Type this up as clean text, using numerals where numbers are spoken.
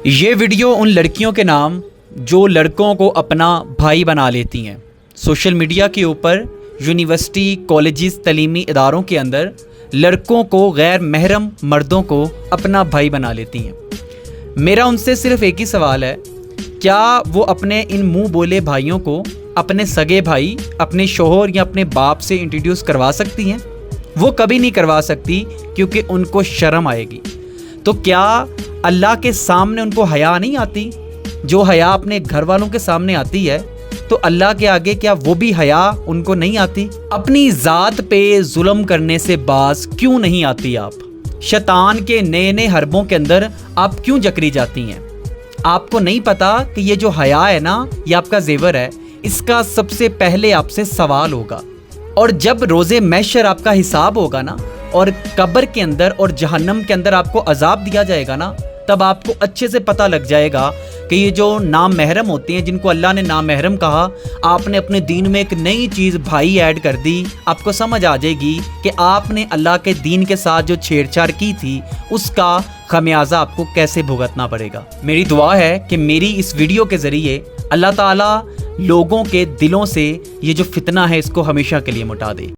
یہ ویڈیو ان لڑکیوں کے نام جو لڑکوں کو اپنا بھائی بنا لیتی ہیں۔ سوشل میڈیا کے اوپر یونیورسٹی، کالجز، تعلیمی اداروں کے اندر لڑکوں کو غیر محرم مردوں کو اپنا بھائی بنا لیتی ہیں۔ میرا ان سے صرف ایک ہی سوال ہے، کیا وہ اپنے ان منہ بولے بھائیوں کو اپنے سگے بھائی، اپنے شوہر یا اپنے باپ سے انٹروڈیوس کروا سکتی ہیں؟ وہ کبھی نہیں کروا سکتی کیونکہ ان کو شرم آئے گی۔ تو کیا اللہ کے سامنے ان کو حیا نہیں آتی؟ جو حیا اپنے گھر والوں کے سامنے آتی ہے تو اللہ کے آگے کیا وہ بھی حیا ان کو نہیں آتی؟ اپنی ذات پہ ظلم کرنے سے باز کیوں نہیں آتی آپ؟ شیطان کے نئے نئے حربوں کے اندر آپ کیوں جکری جاتی ہیں؟ آپ کو نہیں پتا کہ یہ جو حیا ہے نا، یہ آپ کا زیور ہے، اس کا سب سے پہلے آپ سے سوال ہوگا۔ اور جب روز محشر آپ کا حساب ہوگا نا، اور قبر کے اندر اور جہنم کے اندر آپ کو عذاب دیا جائے گا نا، تب آپ کو اچھے سے پتہ لگ جائے گا کہ یہ جو نامحرم ہوتے ہیں، جن کو اللہ نے نامحرم کہا، آپ نے اپنے دین میں ایک نئی چیز بھائی ایڈ کر دی۔ آپ کو سمجھ آ جائے گی کہ آپ نے اللہ کے دین کے ساتھ جو چھیڑ چھاڑ کی تھی، اس کا خمیازہ آپ کو کیسے بھگتنا پڑے گا۔ میری دعا ہے کہ میری اس ویڈیو کے ذریعے اللہ تعالیٰ لوگوں کے دلوں سے یہ جو فتنہ ہے، اس کو ہمیشہ کے لیے مٹا دے۔